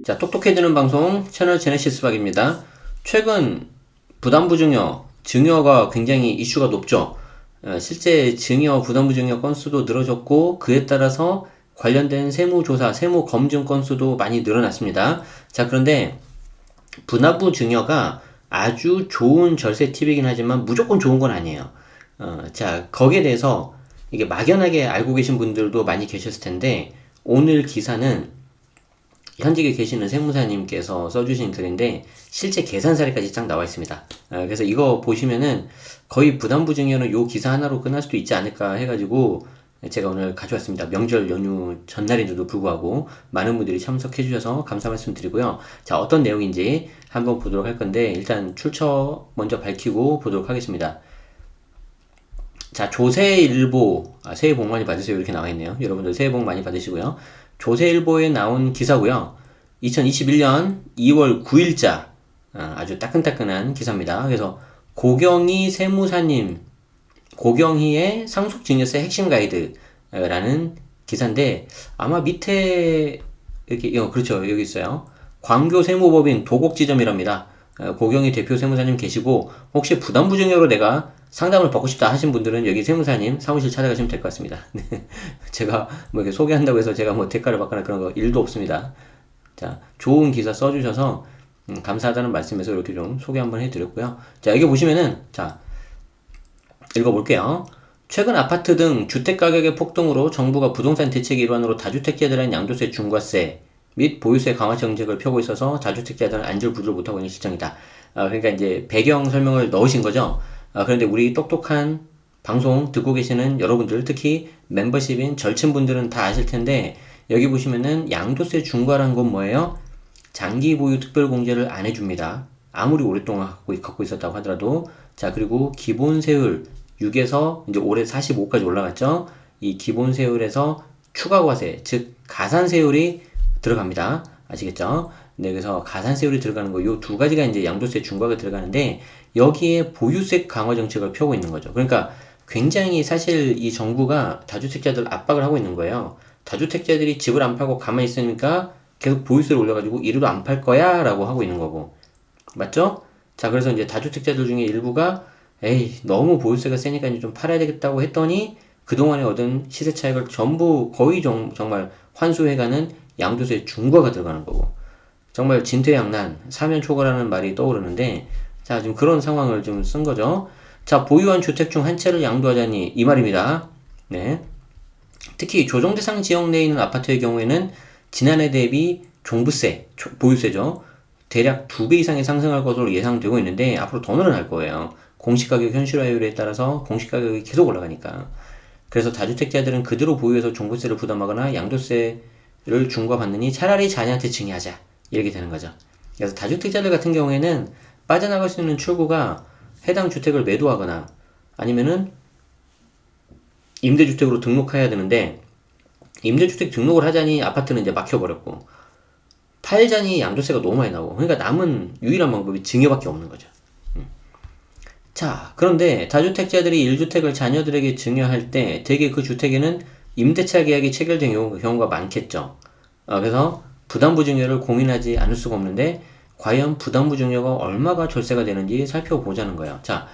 자, 똑똑해지는 방송 채널 제네시스 박입니다. 최근 부담부 증여가 굉장히 이슈가 높죠. 실제 부담부 증여 건수도 늘어졌고 그에 따라서 관련된 세무조사, 세무검증 건수도 많이 늘어났습니다. 자, 그런데 부담부 증여가 아주 좋은 절세 팁이긴 하지만 무조건 좋은 건 아니에요. 자, 거기에 대해서 이게 막연하게 알고 계신 분들도 많이 계셨을 텐데 오늘 기사는 현직에 계시는 세무사님께서 써주신 글인데 실제 계산 사례까지 쫙 나와 있습니다. 그래서 이거 보시면은 거의 부담부 증여는 요 기사 하나로 끝날 수도 있지 않을까 해가지고 제가 오늘 가져왔습니다. 명절 연휴 전날인데도 불구하고 많은 분들이 참석해 주셔서 감사 말씀 드리고요. 자, 어떤 내용인지 한번 보도록 할 건데 일단 출처 먼저 밝히고 보도록 하겠습니다. 자, 조세일보, 새해 복 많이 받으세요. 이렇게 나와 있네요. 여러분들 새해 복 많이 받으시고요. 조세일보에 나온 기사고요. 2021년 2월 9일자 아주 따끈따끈한 기사입니다. 그래서 고경희의 상속증여세 핵심 가이드라는 기사인데 아마 밑에 이렇게 그렇죠. 여기 있어요. 광교 세무법인 도곡지점이랍니다. 고경희 대표 세무사님 계시고 혹시 부담부증여로 내가 상담을 받고 싶다 하신 분들은 여기 세무사님 사무실 찾아가시면 될 것 같습니다. 제가 뭐 이렇게 소개한다고 해서 제가 뭐 대가를 받거나 그런 거 일도 없습니다. 자, 좋은 기사 써주셔서 감사하다는 말씀에서 이렇게 좀 소개 한번 해드렸고요. 자, 여기 보시면은 자, 읽어볼게요. 최근 아파트 등 주택 가격의 폭등으로 정부가 부동산 대책의 일환으로 다주택자들은 양도세 중과세 및 보유세 강화 정책을 펴고 있어서 다주택자들은 안절부절 못하고 있는 실정이다. 그러니까 이제 배경 설명을 넣으신 거죠. 그런데 우리 똑똑한 방송 듣고 계시는 여러분들, 특히 멤버십인 절친분들은 다 아실 텐데 여기 보시면은 양도세 중과란 건 뭐예요? 장기 보유 특별공제를 안 해줍니다. 아무리 오랫동안 갖고 있었다고 하더라도. 자, 그리고 기본 세율 6에서 이제 올해 45까지 올라갔죠. 이 기본 세율에서 추가 과세, 즉 가산 세율이 들어갑니다. 아시겠죠? 네, 그래서 가산 세율이 들어가는 거, 요 두 가지가 이제 양도세 중과가 들어가는데 여기에 보유세 강화 정책을 펴고 있는 거죠. 그러니까 굉장히 사실 이 정부가 다주택자들 압박을 하고 있는 거예요. 다주택자들이 집을 안 팔고 가만히 있으니까 계속 보유세를 올려가지고 이리로 안 팔 거야 라고 하고 있는 거고. 맞죠? 자, 그래서 이제 다주택자들 중에 일부가 에이, 너무 보유세가 세니까 이제 좀 팔아야 되겠다고 했더니 그동안에 얻은 시세 차익을 전부 거의 정말 환수해가는 양도세 중과가 들어가는 거고. 정말 진퇴양난, 사면초가라는 말이 떠오르는데, 자, 지금 그런 상황을 좀 쓴 거죠. 자, 보유한 주택 중 한 채를 양도하자니 이 말입니다. 네. 특히 조정대상 지역 내에 있는 아파트의 경우에는 지난해 대비 종부세, 보유세죠. 대략 2배 이상이 상승할 것으로 예상되고 있는데 앞으로 더 늘어날 거예요. 공시가격 현실화율에 따라서 공시가격이 계속 올라가니까. 그래서 다주택자들은 그대로 보유해서 종부세를 부담하거나 양도세를 중과받느니 차라리 자녀한테 증여하자. 이렇게 되는 거죠. 그래서 다주택자들 같은 경우에는 빠져나갈 수 있는 출구가 해당 주택을 매도하거나 아니면은 임대주택으로 등록해야 되는데 임대주택 등록을 하자니 아파트는 이제 막혀버렸고 팔자니 양도세가 너무 많이 나오고 그러니까 남은 유일한 방법이 증여밖에 없는 거죠. 자, 그런데 다주택자들이 1주택을 자녀들에게 증여할 때 대개 그 주택에는 임대차 계약이 체결된 경우가 많겠죠. 그래서 부담부 증여를 고민하지 않을 수가 없는데 과연 부담부 증여가 얼마가 절세가 되는지 살펴보자는 거예요. 자,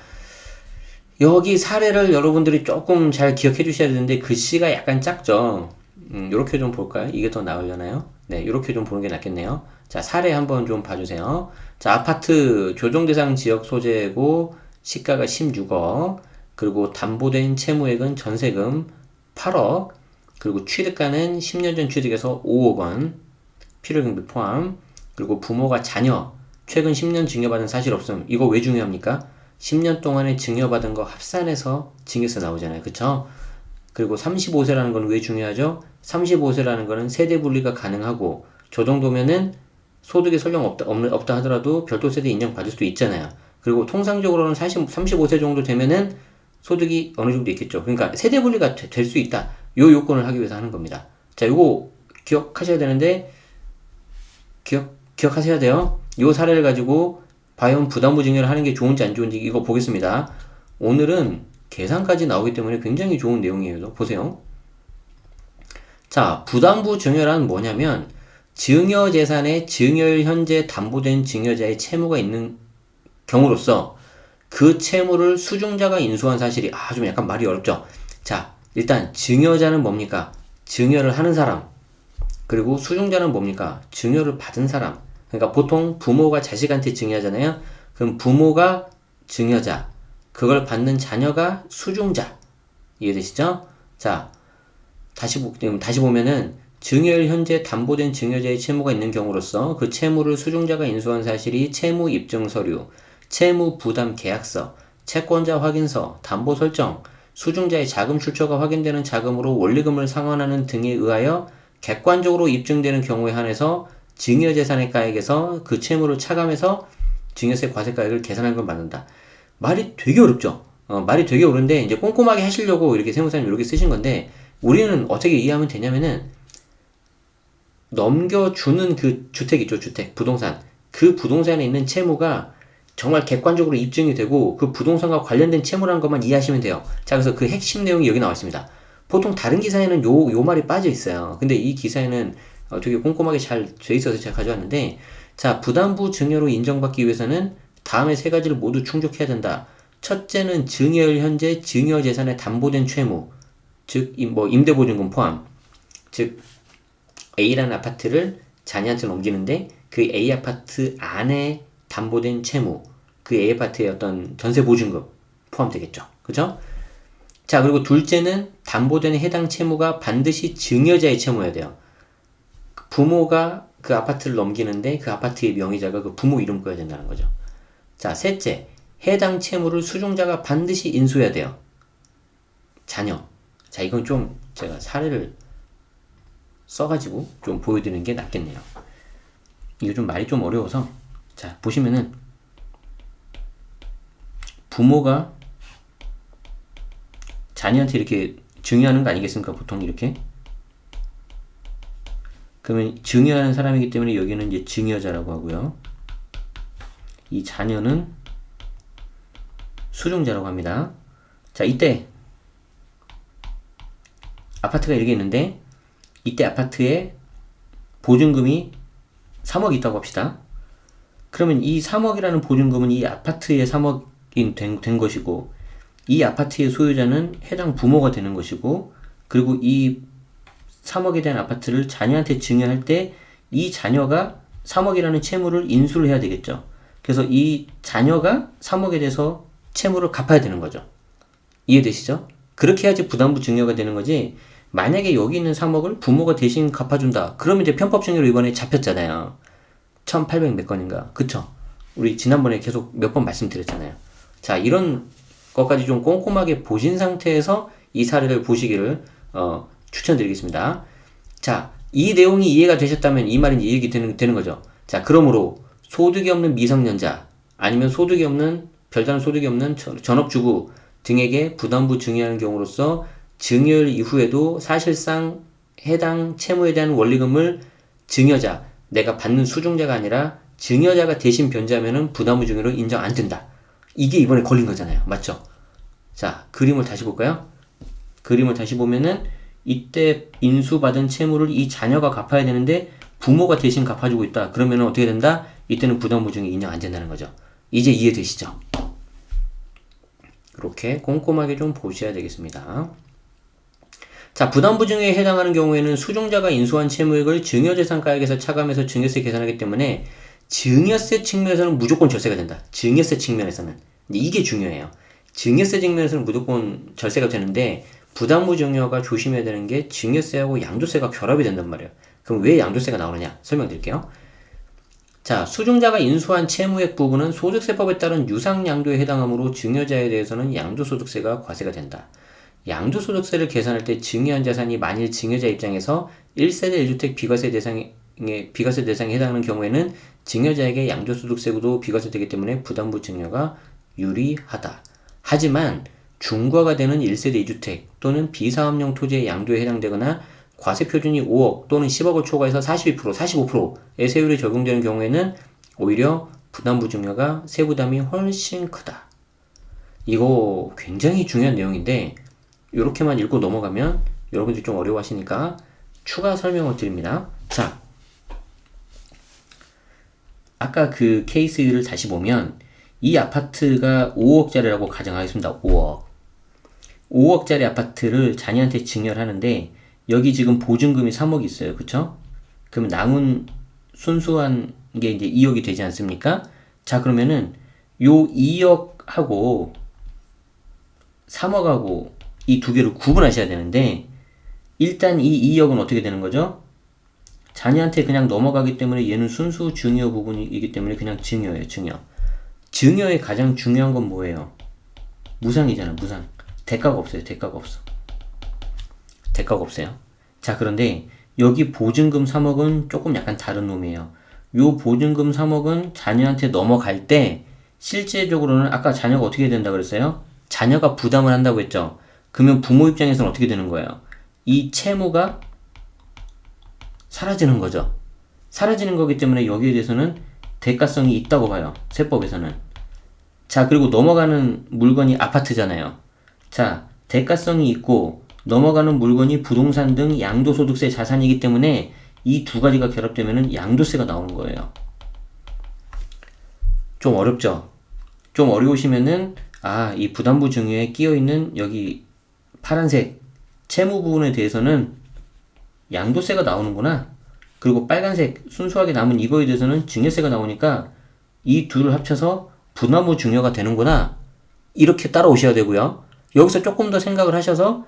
여기 사례를 여러분들이 조금 잘 기억해 주셔야 되는데 글씨가 약간 작죠. 요렇게 좀 볼까요? 이게 더 나으려나요? 네, 요렇게 좀 보는 게 낫겠네요. 자, 사례 한번 좀 봐주세요. 자, 아파트 조정대상 지역 소재고 시가가 16억, 그리고 담보된 채무액은 전세금 8억, 그리고 취득가는 10년 전 취득에서 5억 원, 필요경비 포함, 그리고 부모가 자녀, 최근 10년 증여받은 사실 없음. 이거 왜 중요합니까? 10년 동안에 증여받은 거 합산해서 증여세 나오잖아요. 그쵸? 그리고 35세라는 건 왜 중요하죠? 35세라는 거는 세대 분리가 가능하고 저 정도면은 소득이 설령 없다 하더라도 별도 세대 인정받을 수도 있잖아요. 그리고 통상적으로는 35세 정도 되면은 소득이 어느 정도 있겠죠. 그러니까 세대 분리가 될 수 있다. 요 요건을 하기 위해서 하는 겁니다. 자, 요거 기억하셔야 되는데 기억하셔야 돼요. 요 사례를 가지고 과연 부담부 증여를 하는 게 좋은지 안 좋은지 이거 보겠습니다. 오늘은 계산까지 나오기 때문에 굉장히 좋은 내용이에요. 보세요. 자, 부담부 증여란 뭐냐면 증여재산에 증여일 현재 담보된 증여자의 채무가 있는 경우로서 그 채무를 수중자가 인수한 사실이 좀 약간 말이 어렵죠. 자, 일단 증여자는 뭡니까? 증여를 하는 사람. 그리고 수중자는 뭡니까? 증여를 받은 사람. 그러니까 보통 부모가 자식한테 증여하잖아요. 그럼 부모가 증여자, 그걸 받는 자녀가 수중자. 이해되시죠? 자, 다시 보면은 증여일 현재 담보된 증여자의 채무가 있는 경우로서 그 채무를 수중자가 인수한 사실이 채무 입증 서류, 채무 부담 계약서, 채권자 확인서, 담보 설정, 수중자의 자금 출처가 확인되는 자금으로 원리금을 상환하는 등에 의하여 객관적으로 입증되는 경우에 한해서 증여재산의 가액에서 그 채무를 차감해서 증여세 과세가액을 계산하는 걸 말한다. 말이 되게 어렵죠? 말이 되게 어려운데 이제 꼼꼼하게 하시려고 이렇게 세무사님 이렇게 쓰신 건데 우리는 어떻게 이해하면 되냐면은 넘겨주는 그 주택 있죠, 주택, 부동산. 그 부동산에 있는 채무가 정말 객관적으로 입증이 되고 그 부동산과 관련된 채무라는 것만 이해하시면 돼요. 자, 그래서 그 핵심 내용이 여기 나와 있습니다. 보통 다른 기사에는 요 말이 빠져 있어요. 근데 이 기사에는 되게 꼼꼼하게 잘 돼 있어서 제가 가져왔는데, 자, 부담부 증여로 인정받기 위해서는 다음의 세 가지를 모두 충족해야 된다. 첫째는 증여일 현재 증여재산에 담보된 채무, 즉, 임대보증금 포함. 즉, A라는 아파트를 자녀한테 넘기는데 그 A 아파트 안에 담보된 채무, 그 A 아파트의 어떤 전세 보증금 포함되겠죠. 그죠? 자, 그리고 둘째는 담보되는 해당 채무가 반드시 증여자의 채무여야 돼요. 부모가 그 아파트를 넘기는데 그 아파트의 명의자가 그 부모 이름 꺼야 된다는 거죠. 자, 셋째, 해당 채무를 수중자가 반드시 인수해야 돼요. 자녀. 자, 이건 좀 제가 사례를 써가지고 좀 보여드리는 게 낫겠네요. 이거 좀 말이 좀 어려워서. 자, 보시면은 부모가 자녀한테 이렇게 증여하는 거 아니겠습니까? 보통 이렇게. 그러면 증여하는 사람이기 때문에 여기는 이제 증여자라고 하고요. 이 자녀는 수중자라고 합니다. 자, 이때 아파트가 이렇게 있는데 이때 아파트에 보증금이 3억 있다고 합시다. 그러면 이 3억이라는 보증금은 이 아파트의 3억인 된 것이고 이 아파트의 소유자는 해당 부모가 되는 것이고 그리고 이 3억에 대한 아파트를 자녀한테 증여할 때 이 자녀가 3억이라는 채무를 인수를 해야 되겠죠. 그래서 이 자녀가 3억에 대해서 채무를 갚아야 되는 거죠. 이해되시죠? 그렇게 해야지 부담부 증여가 되는 거지. 만약에 여기 있는 3억을 부모가 대신 갚아준다. 그러면 이제 편법 증여로 이번에 잡혔잖아요. 1800 몇 건인가. 그쵸? 우리 지난번에 계속 몇 번 말씀드렸잖아요. 자, 이런 것까지 좀 꼼꼼하게 보신 상태에서 이 사례를 보시기를 추천드리겠습니다. 자, 이 내용이 이해가 되셨다면 이 말이 이해가 되는 거죠. 자, 그러므로 소득이 없는 미성년자 아니면 소득이 없는 별다른 소득이 없는 전업주부 등에게 부담부 증여하는 경우로서 증여일 이후에도 사실상 해당 채무에 대한 원리금을 증여자, 내가 받는 수중자가 아니라 증여자가 대신 변제하면은 부담부 증여로 인정 안 된다. 이게 이번에 걸린 거잖아요. 맞죠? 자, 그림을 다시 볼까요? 그림을 다시 보면은 이때 인수받은 채무를 이 자녀가 갚아야 되는데 부모가 대신 갚아주고 있다. 그러면은 어떻게 된다? 이때는 부담부 증여 인정 안 된다는 거죠. 이제 이해되시죠? 이렇게 꼼꼼하게 좀 보셔야 되겠습니다. 자, 부담부 증여에 해당하는 경우에는 수중자가 인수한 채무액을 증여재산가액에서 차감해서 증여세 계산하기 때문에 증여세 측면에서는 무조건 절세가 된다. 증여세 측면에서는. 근데 이게 중요해요. 증여세 측면에서는 무조건 절세가 되는데 부담부 증여가 조심해야 되는 게 증여세하고 양도세가 결합이 된단 말이에요. 그럼 왜 양도세가 나오느냐? 설명드릴게요. 자, 수중자가 인수한 채무액 부분은 소득세법에 따른 유상양도에 해당하므로 증여자에 대해서는 양도소득세가 과세가 된다. 양도소득세를 계산할 때 증여한 자산이 만일 증여자 입장에서 1세대 1주택 비과세 대상에 해당하는 경우에는 증여자에게 양도소득세도 비과세되기 때문에 부담부 증여가 유리하다. 하지만 중과가 되는 1세대 2주택 또는 비사업용 토지의 양도에 해당되거나 과세표준이 5억 또는 10억을 초과해서 42%, 45%의 세율이 적용되는 경우에는 오히려 부담부 증여가 세부담이 훨씬 크다. 이거 굉장히 중요한 내용인데 이렇게만 읽고 넘어가면 여러분들이 좀 어려워하시니까 추가 설명을 드립니다. 자, 아까 그 케이스를 다시 보면 이 아파트가 5억짜리라고 가정하겠습니다. 5억. 5억짜리 아파트를 자녀한테 증여를 하는데 여기 지금 보증금이 3억이 있어요. 그쵸? 그럼 남은 순수한 게 이제 2억이 되지 않습니까? 자, 그러면은 요 2억하고 3억하고 이 두 개를 구분하셔야 되는데 일단 이 2억은 어떻게 되는 거죠? 자녀한테 그냥 넘어가기 때문에 얘는 순수 증여 부분이기 때문에 그냥 증여예요. 증여. 증여의 가장 중요한 건 뭐예요? 무상이잖아. 무상. 대가가 없어요. 대가가 없어. 대가가 없어요. 자, 그런데 여기 보증금 3억은 조금 약간 다른 놈이에요. 요 보증금 3억은 자녀한테 넘어갈 때 실제적으로는 아까 자녀가 어떻게 된다 그랬어요? 자녀가 부담을 한다고 했죠. 그러면 부모 입장에서는 어떻게 되는 거예요? 이 채무가 사라지는 거죠. 사라지는 거기 때문에 여기에 대해서는 대가성이 있다고 봐요. 세법에서는. 자, 그리고 넘어가는 물건이 아파트잖아요. 자, 대가성이 있고 넘어가는 물건이 부동산 등 양도소득세 자산이기 때문에 이 두 가지가 결합되면 양도세가 나오는 거예요. 좀 어렵죠? 좀 어려우시면은 이 부담부 증여에 끼어있는 여기 파란색 채무 부분에 대해서는 양도세가 나오는구나. 그리고 빨간색 순수하게 남은 이거에 대해서는 증여세가 나오니까 이 둘을 합쳐서 부담부 증여가 되는구나. 이렇게 따라오셔야 되고요. 여기서 조금 더 생각을 하셔서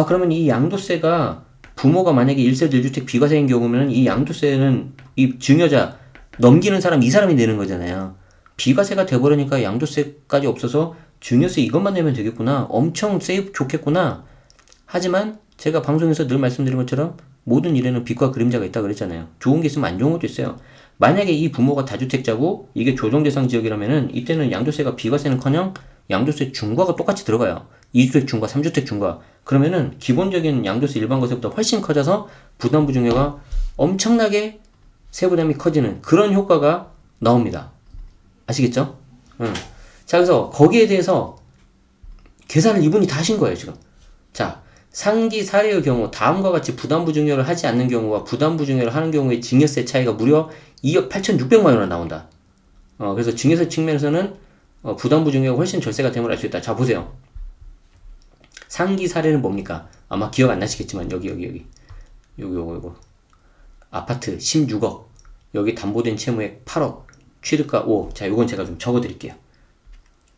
그러면 이 양도세가 부모가 만약에 1세대 1주택 비과세인 경우면 이 양도세는 이 증여자 넘기는 사람 이 사람이 내는 거잖아요. 비과세가 돼버리니까 양도세까지 없어서 증여세 이것만 내면 되겠구나. 엄청 세이브 좋겠구나. 하지만 제가 방송에서 늘 말씀드린 것처럼 모든 일에는 빛과 그림자가 있다 그랬잖아요. 좋은 게 있으면 안 좋은 것도 있어요. 만약에 이 부모가 다주택자고 이게 조정대상 지역이라면은 이때는 양도세가 비과세는커녕 양도세 중과가 똑같이 들어가요. 2주택 중과, 3주택 중과. 그러면은 기본적인 양도세 일반 과세보다 훨씬 커져서 부담부 증여가 엄청나게 세부담이 커지는 그런 효과가 나옵니다. 아시겠죠? 자, 그래서 거기에 대해서 계산을 이분이 다 하신 거예요, 지금. 자, 상기 사례의 경우 다음과 같이 부담부 증여를 하지 않는 경우와 부담부 증여를 하는 경우의 증여세 차이가 무려 2억 8,600만 원이 나온다. 그래서 증여세 측면에서는 부담부 증여가 훨씬 절세가 됨을 알 수 있다. 자, 보세요. 상기 사례는 뭡니까? 아마 기억 안 나시겠지만 여기 요거 아파트 16억 여기 담보된 채무액 8억 취득가 5억. 자, 요건 제가 좀 적어 드릴게요.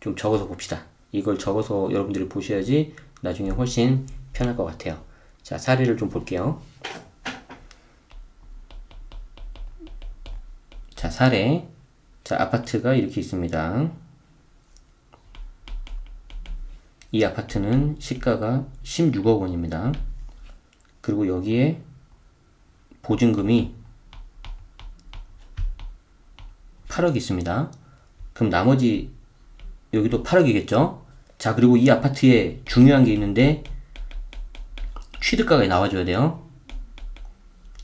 좀 적어서 봅시다. 이걸 적어서 여러분들이 보셔야지 나중에 훨씬 편할 것 같아요. 자, 사례를 좀 볼게요. 자, 사례. 자, 아파트가 이렇게 있습니다. 이 아파트는 시가가 16억 원입니다. 그리고 여기에 보증금이 8억 있습니다. 그럼 나머지 여기도 8억이겠죠? 자, 그리고 이 아파트에 중요한 게 있는데 취득가가 나와줘야 돼요.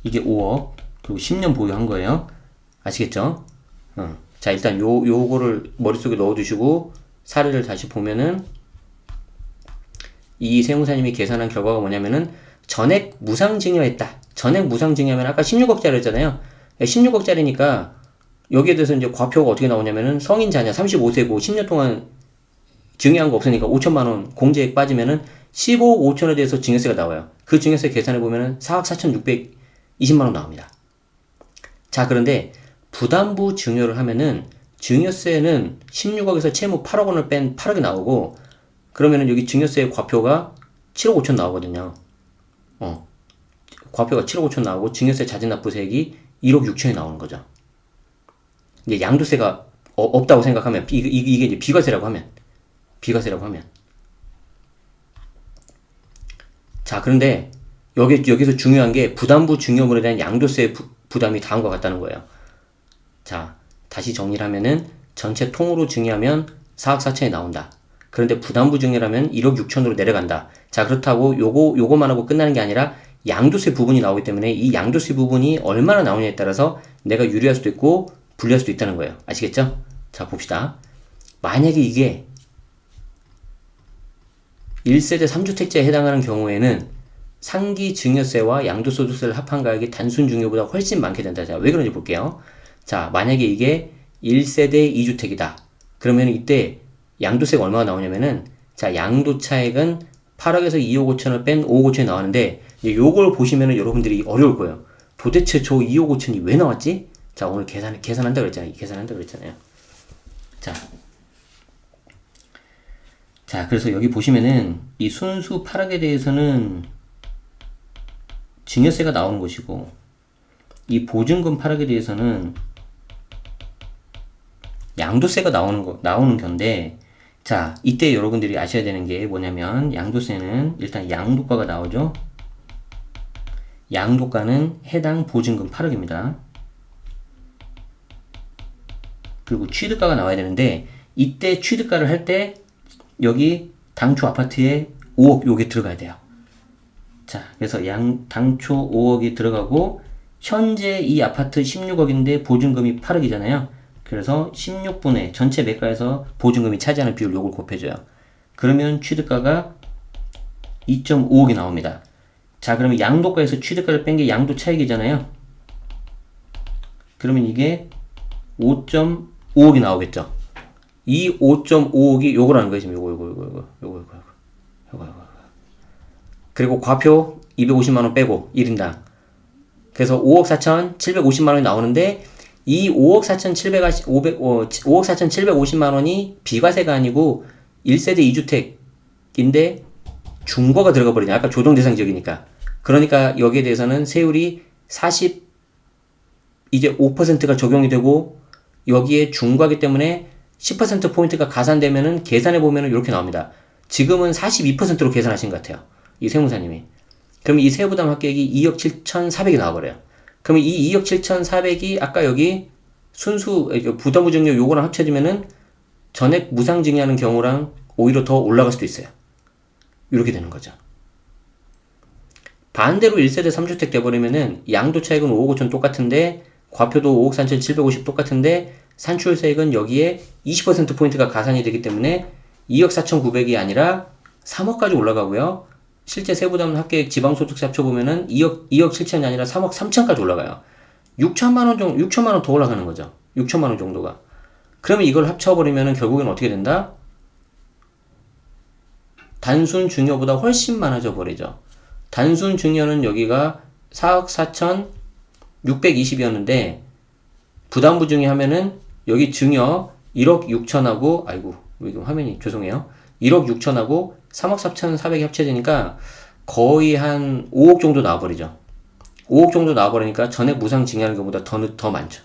이게 5억 그리고 10년 보유한 거예요. 아시겠죠? 자, 일단 요거를 머릿속에 넣어두시고 사례를 다시 보면은 이 세무사님이 계산한 결과가 뭐냐면은 전액 무상증여했다. 전액 무상증여하면 아까 16억짜리 였잖아요. 16억짜리니까 여기에 대해서 이제 과표가 어떻게 나오냐면은 성인 자녀 35세고 10년 동안 증여한 거 없으니까 5천만 원 공제액 빠지면은 15억 5천에 대해서 증여세가 나와요. 그 증여세 계산해 보면은 4억 4,620만 원 나옵니다. 자, 그런데 부담부 증여를 하면은 증여세는 16억에서 채무 8억 원을 뺀 8억이 나오고 그러면은 여기 증여세 과표가 7억 5천 나오거든요. 과표가 7억 5천 나오고 증여세 자진납부세액이 1억 6천이 나오는 거죠. 이제 양도세가 없다고 생각하면 이게 이제 비과세라고 하면 자, 그런데 여기서 중요한 게 부담부 증여물에 대한 양도세 부담이 다음과 같다는 거예요. 자, 다시 정리를 하면은 전체 통으로 증여하면 4억 4천이 나온다. 그런데 부담부 증여라면 1억 6천으로 내려간다. 자, 그렇다고 요거만 하고 끝나는 게 아니라 양도세 부분이 나오기 때문에 이 양도세 부분이 얼마나 나오냐에 따라서 내가 유리할 수도 있고 불리할 수도 있다는 거예요. 아시겠죠? 자, 봅시다. 만약에 이게 1세대 3주택자에 해당하는 경우에는 상기 증여세와 양도소득세를 합한 가액이 단순 증여보다 훨씬 많게 된다. 자, 왜 그런지 볼게요. 자, 만약에 이게 1세대 2주택이다. 그러면 이때 양도세가 얼마가 나오냐면은, 자, 양도차액은 8억에서 2억 5천을 뺀 5억 5천이 나왔는데, 이제 요걸 보시면은 여러분들이 어려울 거예요. 도대체 저 2억 5천이 왜 나왔지? 자, 오늘 계산한다 그랬잖아요. 계산한다 그랬잖아요. 자, 그래서 여기 보시면은 이 순수 8억에 대해서는 증여세가 나오는 것이고, 이 보증금 8억에 대해서는 양도세가 나오는 건데, 자, 이때 여러분들이 아셔야 되는 게 뭐냐면, 양도세는 일단 양도가가 나오죠? 양도가는 해당 보증금 8억입니다. 그리고 취득가가 나와야 되는데, 이때 취득가를 할 때, 여기 당초 아파트에 5억 요게 들어가야 돼요. 자, 그래서 당초 5억이 들어가고, 현재 이 아파트 16억인데 보증금이 8억이잖아요. 그래서 16분의 전체 매가에서 보증금이 차지하는 비율 요걸 곱해줘요. 그러면 취득가가 2.5억이 나옵니다. 자, 그러면 양도가에서 취득가를 뺀 게 양도 차익이잖아요. 그러면 이게 5.5억이 나오겠죠. 이 5.5억이 요거라는 거예요. 지금 요거. 그리고 과표 250만원 빼고 1인당. 그래서 5억 4,750만원이 나오는데, 이 5억 4,750만원이 비과세가 아니고 1세대 2주택인데 중과가 들어가 버리냐. 아까 조정 대상 지역이니까. 그러니까 여기에 대해서는 세율이 40, 이제 5%가 적용이 되고, 여기에 중과기 때문에 10%포인트가 가산되면은 계산해보면은 이렇게 나옵니다. 지금은 42%로 계산하신 것 같아요. 이 세무사님이. 그럼 이 세부담 합계액이 2억 7,400이 나와버려요. 그러면 이 2억 7,400이 아까 여기 순수 부담부증료 요거랑 합쳐지면은 전액 무상증여하는 경우랑 오히려 더 올라갈 수도 있어요. 이렇게 되는 거죠. 반대로 1세대 3주택 돼버리면은 양도차익은 5억 5천 똑같은데, 과표도 5억 3,750 똑같은데, 산출세액은 여기에 20%포인트가 가산이 되기 때문에 2억 4,900이 아니라 3억까지 올라가고요. 실제 세부담 합계액 지방소득세 합쳐보면은 2억 7천이 아니라 3억 3천까지 올라가요. 6천만 원 더 올라가는 거죠. 6천만 원 정도가. 그러면 이걸 합쳐버리면은 결국엔 어떻게 된다? 단순 증여보다 훨씬 많아져 버리죠. 단순 증여는 여기가 4억 4,620이었는데, 부담부 증여 하면은 여기 증여 1억 6천하고, 아이고, 왜 이거 화면이, 죄송해요. 1억 6천하고 3억 4,400이 합쳐지니까 거의 한 5억 정도 나와버리죠. 5억 정도 나와버리니까 전액 무상 증여하는 것보다 더 많죠.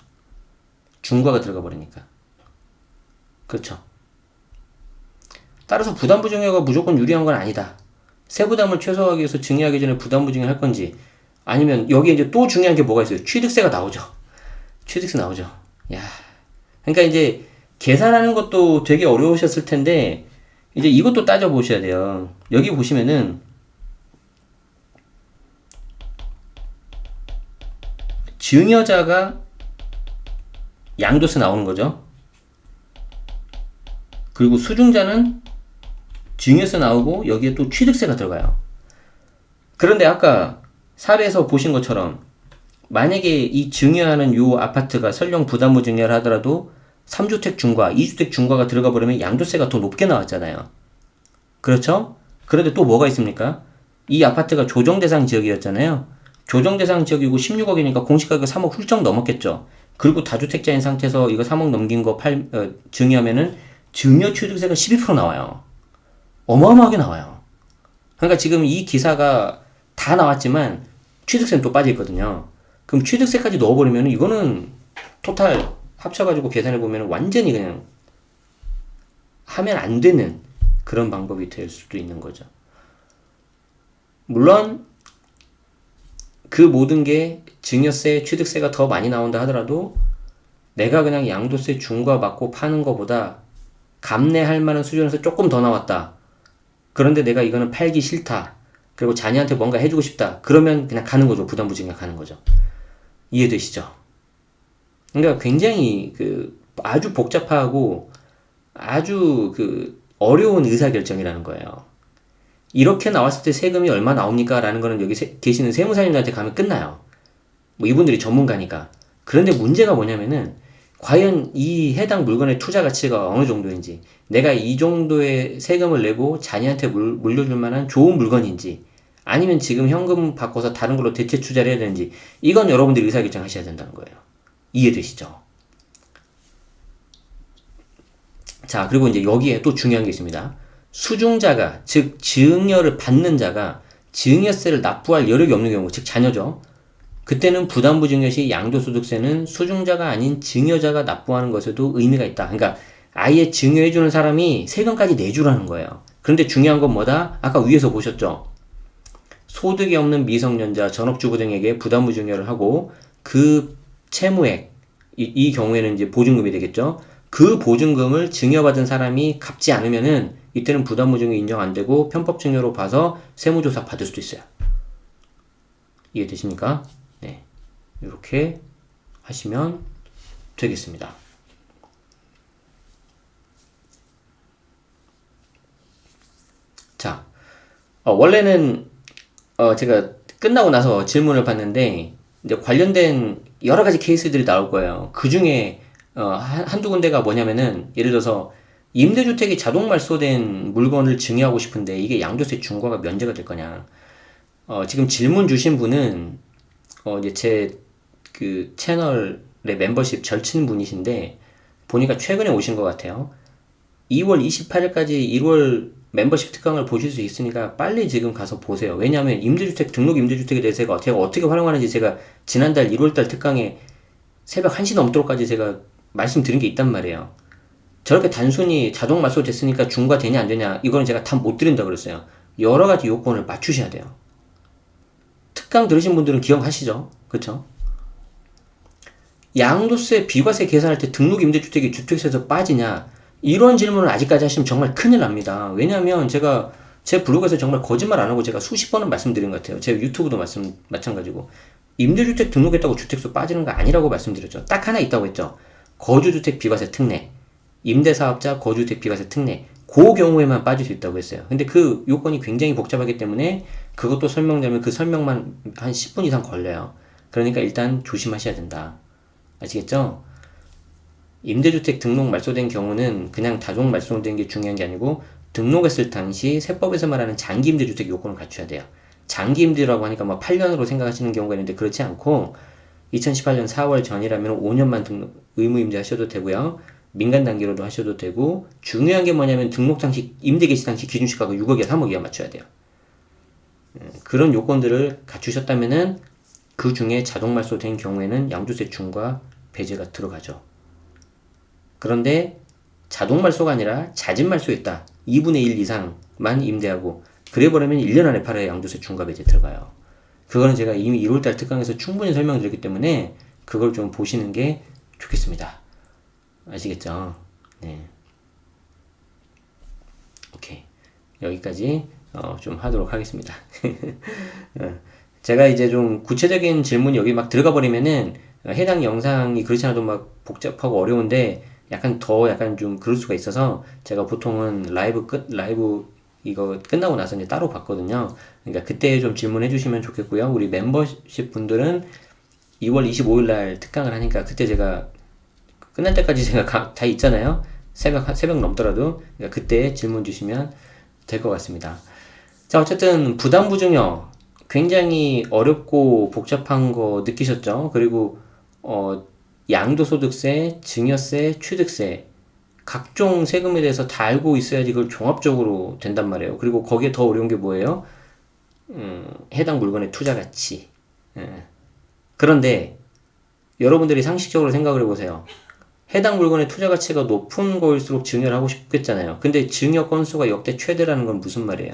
중과가 들어가 버리니까. 그렇죠. 따라서 부담부 증여가 무조건 유리한 건 아니다. 세부담을 최소화하기 위해서 증여하기 전에 부담부 증여 할 건지, 아니면 여기에 이제 또 중요한 게 뭐가 있어요? 취득세가 나오죠. 취득세 나오죠. 야, 그러니까 이제 계산하는 것도 되게 어려우셨을 텐데, 이제 이것도 따져보셔야 돼요. 여기 보시면은 증여자가 양도세 나오는 거죠. 그리고 수중자는 증여세 나오고 여기에 또 취득세가 들어가요. 그런데 아까 사례에서 보신 것처럼 만약에 이 증여하는 요 아파트가 설령 부담부 증여를 하더라도 3주택 중과, 2주택 중과가 들어가 버리면 양도세가 더 높게 나왔잖아요. 그렇죠? 그런데 또 뭐가 있습니까? 이 아파트가 조정대상 지역이었잖아요. 조정대상 지역이고 16억이니까 공시가격 3억 훌쩍 넘었겠죠. 그리고 다주택자인 상태에서 이거 3억 넘긴 거 증여하면은 증여 취득세가 12% 나와요. 어마어마하게 나와요. 그러니까 지금 이 기사가 다 나왔지만 취득세는 또 빠져있거든요. 그럼 취득세까지 넣어버리면 이거는 토탈 합쳐가지고 계산해보면 완전히 그냥 하면 안 되는 그런 방법이 될 수도 있는 거죠. 물론 그 모든 게 증여세, 취득세가 더 많이 나온다 하더라도 내가 그냥 양도세 중과 맞고 파는 것보다 감내할 만한 수준에서 조금 더 나왔다. 그런데 내가 이거는 팔기 싫다. 그리고 자녀한테 뭔가 해주고 싶다. 그러면 그냥 가는 거죠. 부담부 증여 가는 거죠. 이해되시죠? 그러니까 굉장히 아주 복잡하고 아주 어려운 의사결정이라는 거예요. 이렇게 나왔을 때 세금이 얼마 나옵니까? 라는 거는 여기 계시는 세무사님들한테 가면 끝나요. 뭐 이분들이 전문가니까. 그런데 문제가 뭐냐면은 과연 이 해당 물건의 투자 가치가 어느 정도인지, 내가 이 정도의 세금을 내고 자녀한테 물려줄 만한 좋은 물건인지, 아니면 지금 현금 바꿔서 다른 걸로 대체 투자를 해야 되는지, 이건 여러분들이 의사결정 하셔야 된다는 거예요. 이해되시죠? 자, 그리고 이제 여기에 또 중요한 게 있습니다. 수중자가, 즉 증여를 받는 자가 증여세를 납부할 여력이 없는 경우, 즉 자녀죠. 그때는 부담부 증여 시 양도소득세는 수중자가 아닌 증여자가 납부하는 것에도 의미가 있다. 그러니까 아예 증여해주는 사람이 세금까지 내주라는 거예요. 그런데 중요한 건 뭐다? 아까 위에서 보셨죠? 소득이 없는 미성년자, 전업주부 등에게 부담부 증여를 하고 그 채무액, 이 경우에는 이제 보증금이 되겠죠? 그 보증금을 증여받은 사람이 갚지 않으면은 이때는 부담부 증여 인정 안 되고 편법 증여로 봐서 세무조사 받을 수도 있어요. 이해되십니까? 네. 이렇게 하시면 되겠습니다. 자, 원래는 제가 끝나고 나서 질문을 봤는데 이제 관련된 여러 가지 케이스들이 나올 거예요. 그 중에 한두 군데가 뭐냐면은 예를 들어서 임대주택이 자동 말소된 물건을 증여하고 싶은데 이게 양도세 중과가 면제가 될 거냐. 지금 질문 주신 분은 이제 제 그 채널의 멤버십 절친 분이신데 보니까 최근에 오신 것 같아요. 2월 28일까지 1월 멤버십 특강을 보실 수 있으니까 빨리 지금 가서 보세요. 왜냐하면 임대주택, 등록 임대주택에 대해서 제가 어떻게 활용하는지 제가 지난달 1월달 특강에 새벽 1시 넘도록까지 제가 말씀드린 게 있단 말이에요. 저렇게 단순히 자동 말소 됐으니까 중과 되냐 안 되냐 이거는 제가 다 못 드린다 그랬어요. 여러 가지 요건을 맞추셔야 돼요. 특강 들으신 분들은 기억하시죠? 그쵸? 양도세, 비과세 계산할 때 등록 임대주택이 주택세에서 빠지냐? 이런 질문을 아직까지 하시면 정말 큰일 납니다. 왜냐하면 제가 제 블로그에서 정말 거짓말 안 하고 제가 수십 번은 말씀드린 것 같아요. 제 유튜브도 마찬가지고. 임대주택 등록했다고 주택수 빠지는 거 아니라고 말씀드렸죠. 딱 하나 있다고 했죠. 거주주택 비과세 특례. 임대사업자 거주주택 비과세 특례. 그 경우에만 빠질 수 있다고 했어요. 근데 그 요건이 굉장히 복잡하기 때문에 그것도 설명되면 그 설명만 한 10분 이상 걸려요. 그러니까 일단 조심하셔야 된다. 아시겠죠? 임대주택 등록 말소된 경우는 그냥 자동 말소된 게 중요한 게 아니고 등록했을 당시 세법에서 말하는 장기 임대주택 요건을 갖춰야 돼요. 장기 임대라고 하니까 뭐 8년으로 생각하시는 경우가 있는데 그렇지 않고 2018년 4월 전이라면 5년만 등록 의무 임대 하셔도 되고요. 민간 단계로도 하셔도 되고 중요한 게 뭐냐면 등록 당시 임대 개시 당시 기준시가가 6억이야 3억이야 맞춰야 돼요. 그런 요건들을 갖추셨다면은 그 중에 자동 말소된 경우에는 양도세 중과 배제가 들어가죠. 그런데 자동 말소가 아니라 자진 말소했다. 2분의 1 이상만 임대하고 그래버리면 1년 안에 팔아야 양도세 중과 배제 들어가요. 그거는 제가 이미 1월달 특강에서 충분히 설명드렸기 때문에 그걸 좀 보시는 게 좋겠습니다. 아시겠죠? 네. 오케이. 여기까지 좀 하도록 하겠습니다. 제가 이제 좀 구체적인 질문이 여기 막 들어가 버리면은 해당 영상이 그렇지 않아도 막 복잡하고 어려운데 약간 좀 그럴 수가 있어서 제가 보통은 라이브 이거 끝나고 나서 이제 따로 봤거든요. 그러니까 그때 좀 질문해 주시면 좋겠고요. 우리 멤버십 분들은 2월 25일 날 특강을 하니까 그때 제가 끝날 때까지 제가 다 있잖아요. 새벽 넘더라도 그러니까 그때 질문 주시면 될 것 같습니다. 자, 어쨌든 부담부 증여 굉장히 어렵고 복잡한 거 느끼셨죠? 그리고 양도소득세, 증여세, 취득세 각종 세금에 대해서 다 알고 있어야지 그걸 종합적으로 된단 말이에요. 그리고 거기에 더 어려운 게 뭐예요? 해당 물건의 투자 가치. 그런데 여러분들이 상식적으로 생각을 해보세요. 해당 물건의 투자 가치가 높은 거일수록 증여를 하고 싶겠잖아요. 근데 증여 건수가 역대 최대라는 건 무슨 말이에요?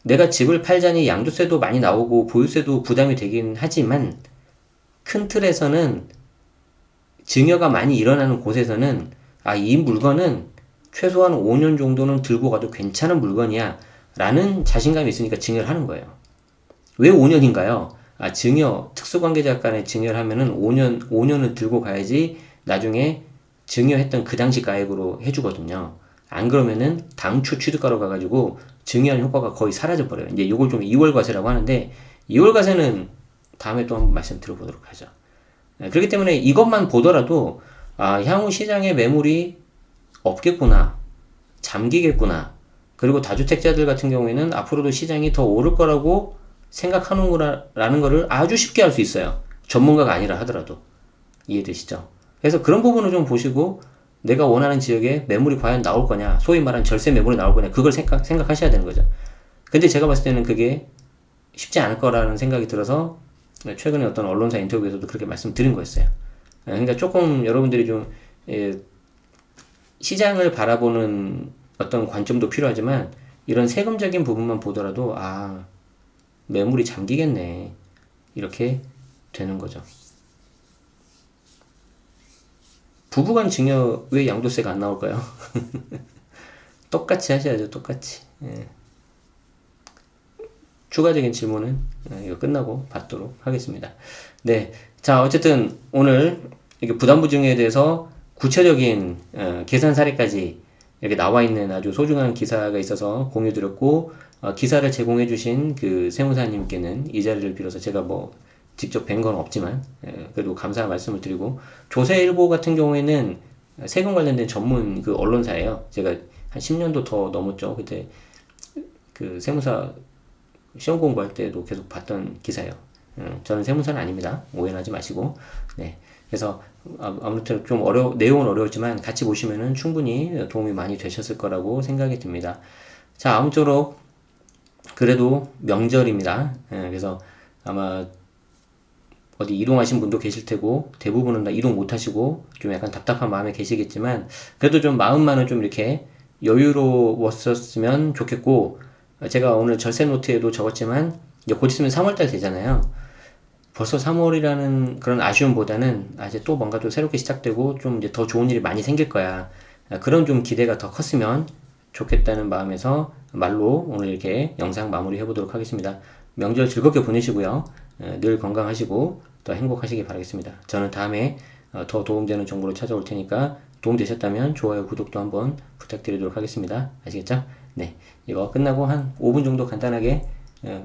내가 집을 팔자니 양도세도 많이 나오고 보유세도 부담이 되긴 하지만 큰 틀에서는 증여가 많이 일어나는 곳에서는 이 물건은 최소한 5년 정도는 들고 가도 괜찮은 물건이야 라는 자신감이 있으니까 증여를 하는 거예요. 왜 5년인가요? 증여, 특수관계자 간에 증여를 하면은 5년은 들고 가야지 나중에 증여했던 그 당시 가액으로 해주거든요. 안 그러면은 당초 취득가로 가가지고 증여한 효과가 거의 사라져버려요. 이제 이걸 좀 2월 과세라고 하는데 2월 과세는 다음에 또 한번 말씀 드려보도록 하죠. 그렇기 때문에 이것만 보더라도 향후 시장에 매물이 없겠구나, 잠기겠구나, 그리고 다주택자들 같은 경우에는 앞으로도 시장이 더 오를 거라고 생각하는구나라는 거를 아주 쉽게 알 수 있어요. 전문가가 아니라 하더라도. 이해되시죠? 그래서 그런 부분을 좀 보시고 내가 원하는 지역에 매물이 과연 나올 거냐, 소위 말하는 절세 매물이 나올 거냐, 그걸 생각하셔야 되는 거죠. 근데 제가 봤을 때는 그게 쉽지 않을 거라는 생각이 들어서 최근에 어떤 언론사 인터뷰에서도 그렇게 말씀드린 거였어요. 그러니까 조금 여러분들이 좀 시장을 바라보는 어떤 관점도 필요하지만 이런 세금적인 부분만 보더라도 매물이 잠기겠네, 이렇게 되는 거죠. 부부간 증여 왜 양도세가 안 나올까요? 똑같이 하셔야죠, 똑같이. 추가적인 질문은 이거 끝나고 받도록 하겠습니다. 네. 자, 어쨌든 오늘 이렇게 부담부증에 대해서 구체적인 계산 사례까지 이렇게 나와 있는 아주 소중한 기사가 있어서 공유 드렸고, 기사를 제공해 주신 그 세무사님께는 이 자리를 빌어서 제가 뭐 직접 뵌 건 없지만 그래도 감사한 말씀을 드리고, 조세일보 같은 경우에는 세금 관련된 전문 그 언론사예요. 제가 한 10년도 더 넘었죠. 그때 그 세무사 시험 공부할 때도 계속 봤던 기사예요. 저는 세무사는 아닙니다. 오해는 하지 마시고. 네. 그래서 아무튼 좀 내용은 어려웠지만 같이 보시면은 충분히 도움이 많이 되셨을 거라고 생각이 듭니다. 자, 아무쪼록 그래도 명절입니다. 그래서 아마 어디 이동하신 분도 계실 테고 대부분은 다 이동 못 하시고 좀 약간 답답한 마음에 계시겠지만 그래도 좀 마음만은 좀 이렇게 여유로웠었으면 좋겠고, 제가 오늘 절세 노트에도 적었지만 이제 곧 있으면 3월달 되잖아요. 벌써 3월이라는 그런 아쉬움보다는 이제 또 뭔가 또 새롭게 시작되고 좀 이제 더 좋은 일이 많이 생길 거야, 그런 좀 기대가 더 컸으면 좋겠다는 마음에서 말로 오늘 이렇게 영상 마무리 해보도록 하겠습니다. 명절 즐겁게 보내시고요. 늘 건강하시고 더 행복하시기 바라겠습니다. 저는 다음에 더 도움되는 정보로 찾아올 테니까 도움되셨다면 좋아요, 구독도 한번 부탁드리도록 하겠습니다. 아시겠죠? 네, 이거 끝나고 한 5분 정도 간단하게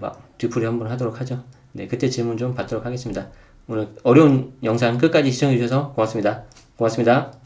막 뒤풀이 한번 하도록 하죠. 네, 그때 질문 좀 받도록 하겠습니다. 오늘 어려운 영상 끝까지 시청해주셔서 고맙습니다. 고맙습니다.